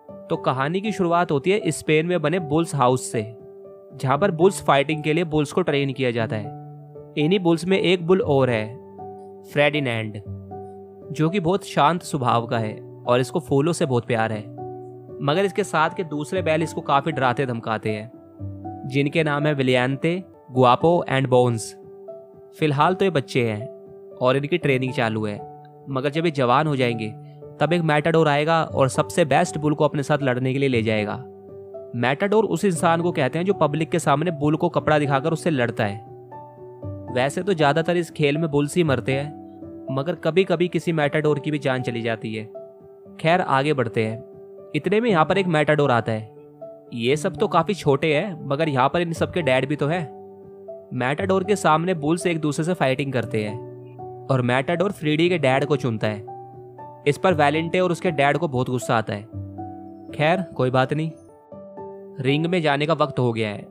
तो कहानी की शुरुआत होती है स्पेन में बने बुल्स हाउस से, जहां पर बुल्स फाइटिंग के लिए बुल्स को ट्रेन किया जाता है। इन्हीं बुल्स में एक बुल और है, फ्रेडिनैंड, जो कि बहुत शांत स्वभाव का है और इसको फूलों से बहुत प्यार है। मगर इसके साथ के दूसरे बैल इसको काफी डराते धमकाते हैं, जिनके नाम है विलियांते, गुआपो एंड बोन्स। फिलहाल तो ये बच्चे हैं और इनकी ट्रेनिंग चालू है, मगर जब ये जवान हो जाएंगे तब एक मैटाडोर आएगा और सबसे बेस्ट बुल को अपने साथ लड़ने के लिए ले जाएगा। मैटाडोर उस इंसान को कहते हैं जो पब्लिक के सामने बुल को कपड़ा दिखाकर उससे लड़ता है। वैसे तो ज्यादातर इस खेल में बुल्स ही मरते हैं, मगर कभी कभी किसी मैटाडोर की भी जान चली जाती है। खैर आगे बढ़ते हैं। इतने में यहाँ पर एक मैटाडोर आता है। ये सब तो काफी छोटे हैं, मगर यहाँ पर इन सबके डैड भी तो है। मैटाडोर के सामने बुल्स एक दूसरे से फाइटिंग करते हैं और मैटाडोर फ्रीडी के डैड को चुनता है। इस पर वैलेंटे और उसके डैड को बहुत गुस्सा आता है। खैर कोई बात नहीं, रिंग में जाने का वक्त हो गया है।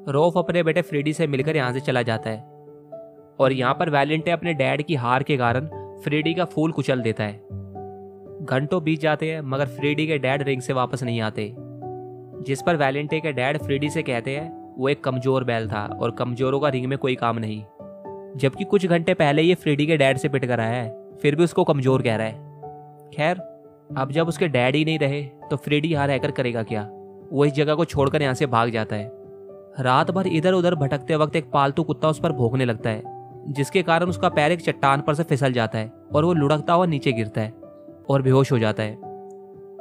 रोफ अपने बेटे फ्रीडी से मिलकर यहाँ से चला जाता है और यहाँ पर वैलेंटे अपने डैड की हार के कारण फ्रीडी का फूल कुचल देता है। घंटों बीत जाते हैं, मगर फ्रीडी के डैड रिंग से वापस नहीं आते, जिस पर वैलेंटे के डैड फ्रीडी से कहते हैं वो एक कमजोर बैल था और कमजोरों का रिंग में कोई काम नहीं। जबकि कुछ घंटे पहले ये फ्रीडी के डैड से पिट कर आया है, फिर भी उसको कमजोर कह रहा है। खैर अब जब उसके डैड ही नहीं रहे तो फ्रीडी यहाँ रहकर करेगा क्या। वो इस जगह को छोड़कर यहाँ से भाग जाता है। रात भर इधर उधर भटकते वक्त एक पालतू कुत्ता उस पर भौंकने लगता है, जिसके कारण उसका पैर एक चट्टान पर से फिसल जाता है और वो लुढ़कता हुआ नीचे गिरता है और बेहोश हो जाता है।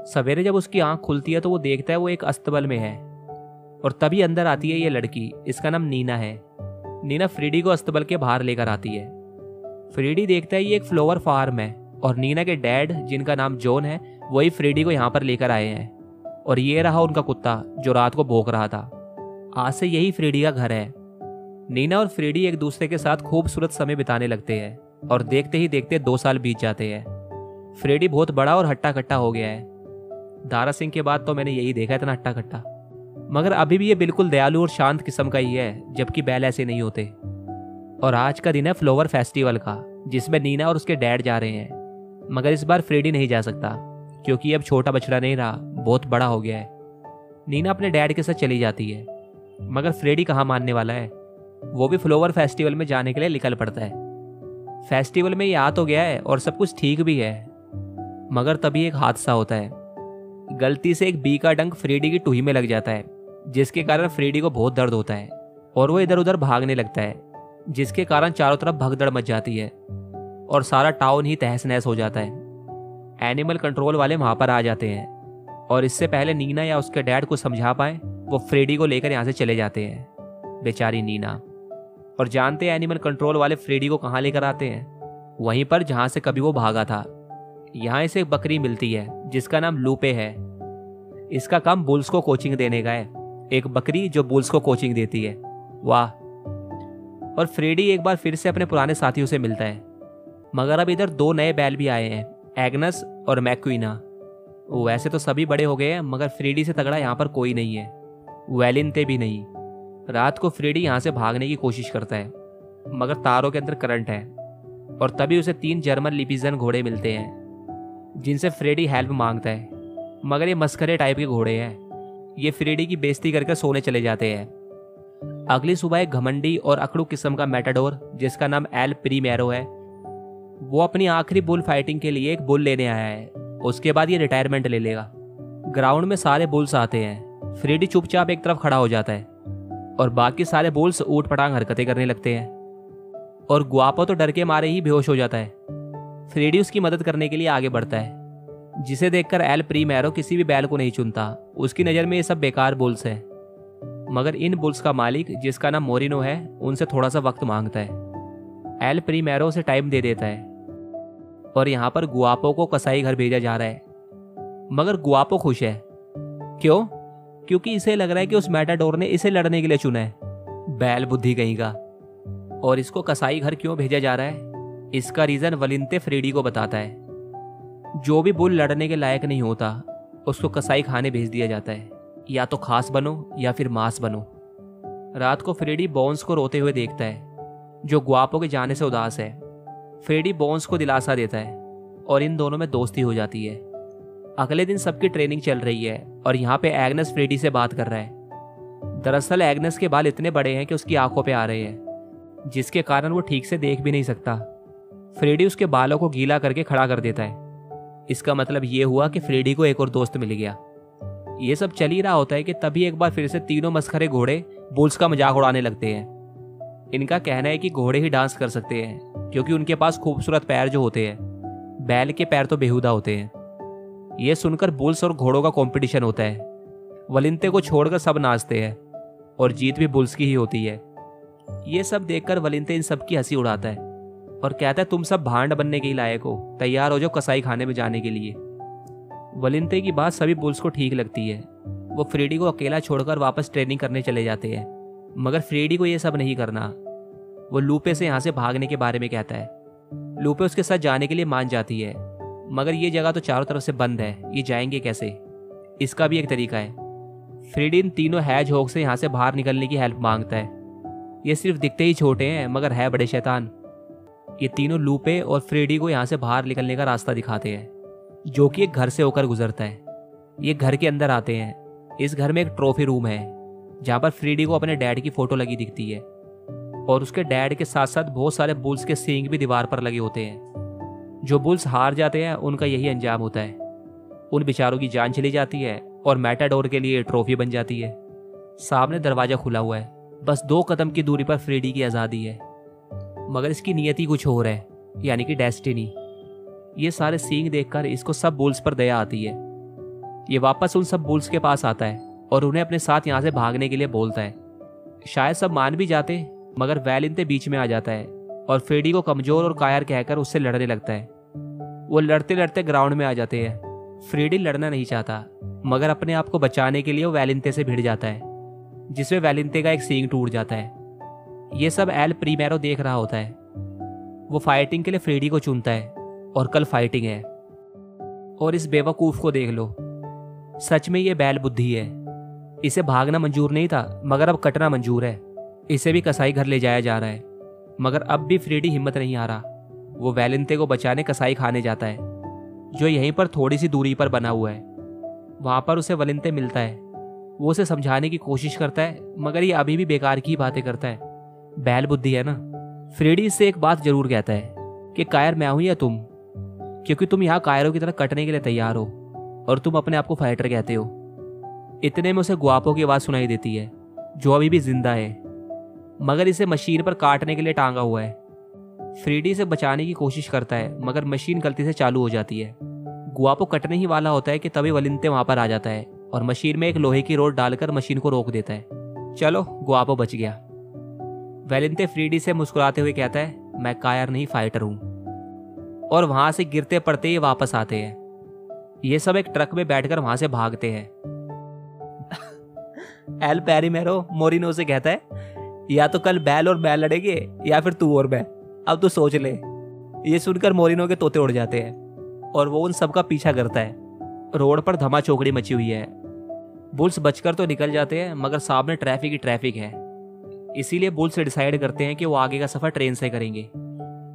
सवेरे जब उसकी आंख खुलती है तो वो देखता है वो एक अस्तबल में है और तभी अंदर आती है ये लड़की। इसका नाम नीना है। नीना फ्रीडी को अस्तबल के बाहर लेकर आती है। फ्रीडी देखता है ये एक फ्लावर फार्म है और नीना के डैड, जिनका नाम जॉन है, वही फ्रीडी को यहाँ पर लेकर आए हैं। और ये रहा उनका कुत्ता जो रात को भौंक रहा था। आज से यही फ्रीडी का घर है। नीना और फ्रीडी एक दूसरे के साथ खूबसूरत समय बिताने लगते हैं और देखते ही देखते 2 साल बीत जाते हैं। फ्रीडी बहुत बड़ा और हट्टा कट्टा हो गया है। दारा सिंह के बाद तो मैंने यही देखा इतना हट्टा कट्टा। मगर अभी भी ये बिल्कुल दयालु और शांत किस्म का ही है, जबकि बैल ऐसे नहीं होते। और आज का दिन है फ्लावर फेस्टिवल का, जिसमें नीना और उसके डैड जा रहे हैं। मगर इस बार फ्रीडी नहीं जा सकता, क्योंकि अब छोटा बछड़ा नहीं रहा, बहुत बड़ा हो गया है। नीना अपने डैड के साथ चली जाती है, मगर फ्रीडी कहाँ मानने वाला है। वो भी फ्लावर फेस्टिवल में जाने के लिए निकल पड़ता है। फेस्टिवल में ये आ तो गया है और सब कुछ ठीक भी है, मगर तभी एक हादसा होता है। गलती से एक बी का डंक फ्रीडी की टूही में लग जाता है, जिसके कारण फ्रीडी को बहुत दर्द होता है और वो इधर उधर भागने लगता है, जिसके कारण चारों तरफ भगदड़ मच जाती है और सारा टाउन ही तहस नहस हो जाता है। एनिमल कंट्रोल वाले वहां पर आ जाते हैं और इससे पहले नीना या उसके डैड को समझा पाए, वो फ्रीडी को लेकर यहाँ से चले जाते हैं। बेचारी नीना। और जानते हैं एनिमल कंट्रोल वाले फ्रीडी को कहाँ लेकर आते हैं? वहीं पर जहाँ से कभी वो भागा था। यहाँ इसे एक बकरी मिलती है जिसका नाम लूपे है। इसका काम बुल्स को कोचिंग देने का है। एक बकरी जो बुल्स को कोचिंग देती है। वाह। और फ्रेडी एक बार फिर से अपने पुराने साथियों से मिलता है, मगर अब इधर 2 नए बैल भी आए हैं, एग्नस और मैक्विना। वैसे तो सभी बड़े हो गए हैं, मगर फ्रेडी से तगड़ा यहाँ पर कोई नहीं है, वेलिनते भी नहीं। रात को फ्रेडी यहाँ से भागने की कोशिश करता है, मगर तारों के अंदर करंट है और तभी उसे 3 जर्मन लिपिजन घोड़े मिलते हैं, जिनसे फ्रेडी हेल्प मांगता है। मगर ये मस्करे टाइप के घोड़े हैं। ये फ्रेडी की बेइज्जती करके सोने चले जाते हैं। अगली सुबह एक घमंडी और अकड़ू किस्म का मैटाडोर, जिसका नाम एल प्रीमेरो है, वो अपनी आखिरी बुल फाइटिंग के लिए एक बुल लेने आया है। उसके बाद ये रिटायरमेंट ले लेगा। ग्राउंड में सारे बुल्स आते हैं। फ्रेडी चुपचाप एक तरफ खड़ा हो जाता है और बाकी सारे बुल्स ऊट पटांग हरकतें करने लगते हैं और गुआपो तो डर के मारे ही बेहोश हो जाता है। फ्रेडी उसकी मदद करने के लिए आगे बढ़ता है, जिसे देखकर एल प्रीमेरो किसी भी बैल को नहीं चुनता। उसकी नज़र में ये सब बेकार बुल्स है। मगर इन बुल्स का मालिक, जिसका नाम मोरिनो है, उनसे थोड़ा सा वक्त मांगता है। एल प्रीमेरो उसे टाइम दे देता है और यहाँ पर गुआपो को कसाई घर भेजा जा रहा है। मगर गुआपो खुश है। क्यों? क्योंकि इसे लग रहा है कि उस मैटाडोर ने इसे लड़ने के लिए चुना है। बैल बुद्धि कहीं का। और इसको कसाई घर क्यों भेजा जा रहा है, इसका रीजन वलिंते फ्रेडी को बताता है। जो भी बुल लड़ने के लायक नहीं होता, उसको कसाई खाने भेज दिया जाता है। या तो खास बनो या फिर मांस बनो। रात को फ्रेडी बोन्स को रोते हुए देखता है, जो गुआपो के जाने से उदास है। फ्रेडी बोन्स को दिलासा देता है और इन दोनों में दोस्ती हो जाती है। अगले दिन सबकी ट्रेनिंग चल रही है और यहाँ पे एग्नेस फ्रेडी से बात कर रहा है। दरअसल एग्नेस के बाल इतने बड़े हैं कि उसकी आंखों पे आ रहे हैं, जिसके कारण वो ठीक से देख भी नहीं सकता। फ्रेडी उसके बालों को गीला करके खड़ा कर देता है। इसका मतलब ये हुआ कि फ्रेडी को एक और दोस्त मिल गया। ये सब चल ही रहा होता है कि तभी एक बार फिर से तीनों मस्खरे घोड़े बुल्स का मजाक उड़ाने लगते हैं। इनका कहना है कि घोड़े ही डांस कर सकते हैं क्योंकि उनके पास खूबसूरत पैर जो होते हैं, बैल के पैर तो बेहुदा होते हैं। ये सुनकर बुल्स और घोड़ों का कंपटीशन होता है। वलिंते को छोड़कर सब नाचते हैं और जीत भी बुल्स की ही होती है। ये सब देखकर वलिंते इन सब की हंसी उड़ाता है और कहता है तुम सब भांड बनने के ही लायक हो, तैयार हो जाओ कसाई खाने में जाने के लिए। वलिंते की बात सभी बुल्स को ठीक लगती है। वो फ्रेडी को अकेला छोड़कर वापस ट्रेनिंग करने चले जाते हैं, मगर फ्रेडी को ये सब नहीं करना। वो लूपे से यहाँ से भागने के बारे में कहता है। लूपे उसके साथ जाने के लिए मान जाती है, मगर ये जगह तो चारों तरफ से बंद है, ये जाएंगे कैसे? इसका भी एक तरीका है। फ्रेडी इन तीनों हैजहॉग से यहाँ से बाहर निकलने की हेल्प मांगता है। ये सिर्फ दिखते ही छोटे हैं मगर है बड़े शैतान। ये तीनों लूपे और फ्रेडी को यहाँ से बाहर निकलने का रास्ता दिखाते हैं, जो कि एक घर से होकर गुजरता है। ये घर के अंदर आते हैं। इस घर में एक ट्रॉफी रूम है जहाँ पर फ्रेडी को अपने डैड की फोटो लगी दिखती है और उसके डैड के साथ साथ बहुत सारे बुल्स के सींग भी दीवार पर लगे होते हैं। जो बुल्स हार जाते हैं उनका यही अंजाम होता है। उन बेचारों की जान चली जाती है और मैटाडोर के लिए ट्रॉफी बन जाती है। सामने दरवाजा खुला हुआ है, बस 2 कदम की दूरी पर फ्रेडी की आज़ादी है, मगर इसकी नियति कुछ और है, यानी कि डेस्टिनी। ये सारे सींग देखकर इसको सब बुल्स पर दया आती है। ये वापस उन सब बुल्स के पास आता है और उन्हें अपने साथ यहाँ से भागने के लिए बोलता है। शायद सब मान भी जाते, मगर वैलिंते बीच में आ जाता है और फ्रेडी को कमजोर और कायर कहकर उससे लड़ने लगता है। वो लड़ते लड़ते ग्राउंड में आ जाते हैं। फ्रेडी लड़ना नहीं चाहता, मगर अपने आप को बचाने के लिए वो वैलिंते से भिड़ जाता है, जिसमें वैलिंते का एक सींग टूट जाता है। ये सब एल प्रीमेरो देख रहा होता है। वो फाइटिंग के लिए फ्रेडी को चुनता है और कल फाइटिंग है। और इस बेवकूफ को देख लो, सच में ये बैल बुद्धि है। इसे भागना मंजूर नहीं था, मगर अब कटना मंजूर है। इसे भी कसाई घर ले जाया जा रहा है, मगर अब भी फ्रेडी हिम्मत नहीं आ रहा। वो वैलिंते को बचाने कसाई खाने जाता है, जो यहीं पर थोड़ी सी दूरी पर बना हुआ है। वहां पर उसे वलिंते मिलता है। वो उसे समझाने की कोशिश करता है, मगर ये अभी भी बेकार की बातें करता है। बैल बुद्धि है ना। फ्रेडी इससे एक बात जरूर कहता है कि कायर मैं हूं या तुम, क्योंकि तुम यहाँ कायरों की तरह कटने के लिए तैयार हो और तुम अपने आप को फाइटर कहते हो। इतने में उसे गुआपो की आवाज़ सुनाई देती है, जो अभी भी जिंदा है, मगर इसे मशीन पर काटने के लिए टांगा हुआ है। फ्रेडी से बचाने की कोशिश करता है, मगर मशीन गलती से चालू हो जाती है। गुआपो कटने ही वाला होता है कि तभी वलिंते वहां पर आ जाता है और मशीन में एक लोहे की रोड डालकर मशीन को रोक देता है। चलो, गुआपो बच गया। वैलिंते फ्रेडी से मुस्कुराते हुए कहता है, मैं कायर नहीं फाइटर हूं। और वहां से गिरते पड़ते ही वापस आते हैं। ये सब एक ट्रक में बैठकर वहां से भागते हैं। एल पेरीमेरो मोरिनो से कहता है, या तो कल बैल और बैल लड़ेंगे या फिर तू और मैं, अब तो सोच ले। ये सुनकर मोरिनो के तोते उड़ जाते हैं और वो उन सबका पीछा करता है। रोड पर धमा चौकड़ी मची हुई है। बुल्स बचकर तो निकल जाते हैं, मगर सामने ट्रैफिक ही ट्रैफिक है। इसीलिए बुल्स डिसाइड करते हैं कि वो आगे का सफर ट्रेन से करेंगे।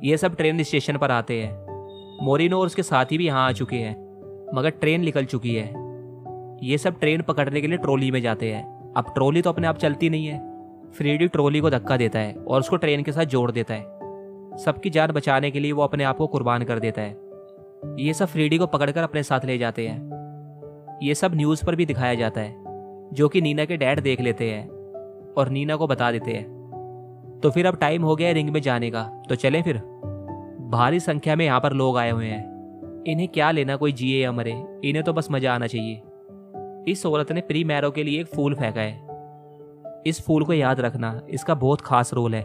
ये सब ट्रेन स्टेशन पर आते हैं। मोरिनो और उसके साथी भी यहाँ आ चुके हैं, मगर ट्रेन निकल चुकी है। ये सब ट्रेन पकड़ने के लिए ट्रॉली में जाते हैं। अब ट्रॉली तो अपने आप चलती नहीं है। फ्रेडी ट्रॉली को धक्का देता है और उसको ट्रेन के साथ जोड़ देता है। सबकी जान बचाने के लिए वो अपने आप को कुर्बान कर देता है। ये सब फ्रेडी को पकड़कर अपने साथ ले जाते हैं। ये सब न्यूज़ पर भी दिखाया जाता है, जो कि नीना के डैड देख लेते हैं और नीना को बता देते हैं। तो फिर अब टाइम हो गया है रिंग में जाने का, तो चलें फिर। भारी संख्या में यहाँ पर लोग आए हुए हैं। इन्हें क्या लेना कोई जिए या मरे, इन्हें तो बस मजा आना चाहिए। इस औरत ने प्रीमेरो के लिए एक फूल फेंका है। इस फूल को याद रखना, इसका बहुत खास रोल है।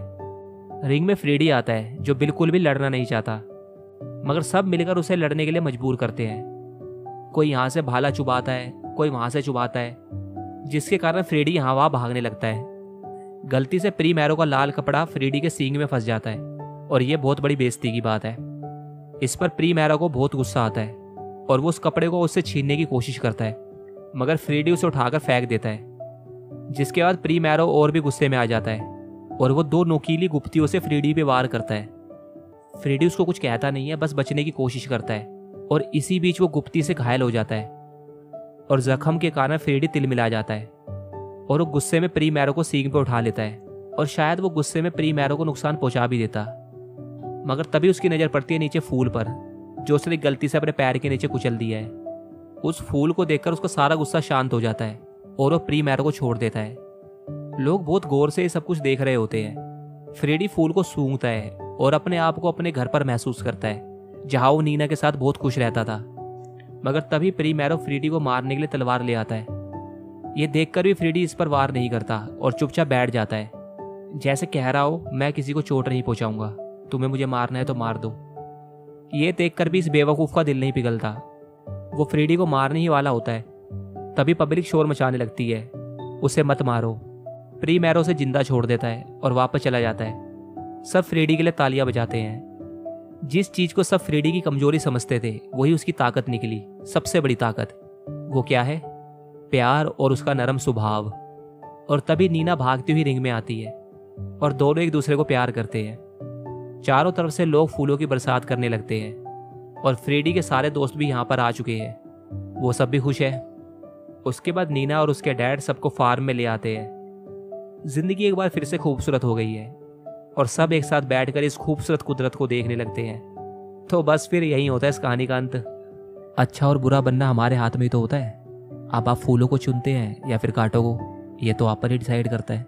रिंग में फ्रेडी आता है, जो बिल्कुल भी लड़ना नहीं चाहता, मगर सब मिलकर उसे लड़ने के लिए मजबूर करते हैं। कोई यहाँ से भाला चुभाता है, कोई वहां से चुभाता है, जिसके कारण फ्रेडी यहाँ वहां भागने लगता है। गलती से प्रीमेरो का लाल कपड़ा फ्रेडी के सींग में फंस जाता है और यह बहुत बड़ी बेइज्जती की बात है। इस पर प्रीमेरो को बहुत गुस्सा आता है और वो उस कपड़े को उससे छीनने की कोशिश करता है, मगर फ्रेडी उसे उठाकर फेंक देता है। जिसके बाद प्रीमेरो और भी गुस्से में आ जाता है और वो 2 नोकीली गुप्तियों से फ्रेडी पे वार करता है। फ्रेडी उसको कुछ कहता नहीं है, बस बचने की कोशिश करता है और इसी बीच वो गुप्ती से घायल हो जाता है और जख्म के कारण फ्रेडी तिलमिला जाता है और वो गुस्से में प्री मैरो को सींग पे उठा लेता है और शायद वो गुस्से में प्री मैरो को नुकसान पहुंचा भी देता, मगर तभी उसकी नज़र पड़ती है नीचे फूल पर जो उसने गलती से अपने पैर के नीचे कुचल दिया है। उस फूल को देखकर उसका सारा गुस्सा शांत हो जाता है और वो प्री मैरो को छोड़ देता है। लोग बहुत गौर से ये सब कुछ देख रहे होते हैं। फ्रेडी फूल को सूंघता है और अपने आप को अपने घर पर महसूस करता है जहां वो नीना के साथ बहुत खुश रहता था, मगर तभी प्री मैरो फ्रेडी को मारने के लिए तलवार ले आता है। ये देखकर भी फ्रेडी इस पर वार नहीं करता और चुपचाप बैठ जाता है, जैसे कह रहा हो मैं किसी को चोट नहीं पहुंचाऊंगा, तुम्हें मुझे मारना है तो मार दो। ये देखकर भी इस बेवकूफ़ का दिल नहीं पिघलता। वो फ्रेडी को मारने ही वाला होता है, तभी पब्लिक शोर मचाने लगती है, उसे मत मारो। प्री मैरो से जिंदा छोड़ देता है और वापस चला जाता है। सब फ्रेडी के लिए तालियां बजाते हैं। जिस चीज को सब फ्रेडी की कमजोरी समझते थे वही उसकी ताकत निकली, सबसे बड़ी ताकत। वो क्या है? प्यार और उसका नरम स्वभाव। और तभी नीना भागती हुई रिंग में आती है और दोनों एक दूसरे को प्यार करते हैं। चारों तरफ से लोग फूलों की बरसात करने लगते हैं और फ्रेडी के सारे दोस्त भी यहाँ पर आ चुके हैं। वो सब भी खुश है। उसके बाद नीना और उसके डैड सबको फार्म में ले आते हैं। जिंदगी एक बार फिर से खूबसूरत हो गई है और सब एक साथ बैठकर इस खूबसूरत कुदरत को देखने लगते हैं। तो बस फिर यही होता है इस कहानी का अंत। अच्छा और बुरा बनना हमारे हाथ में ही तो होता है। अब आप फूलों को चुनते हैं या फिर कांटों को, ये तो आप पर ही डिसाइड करता है।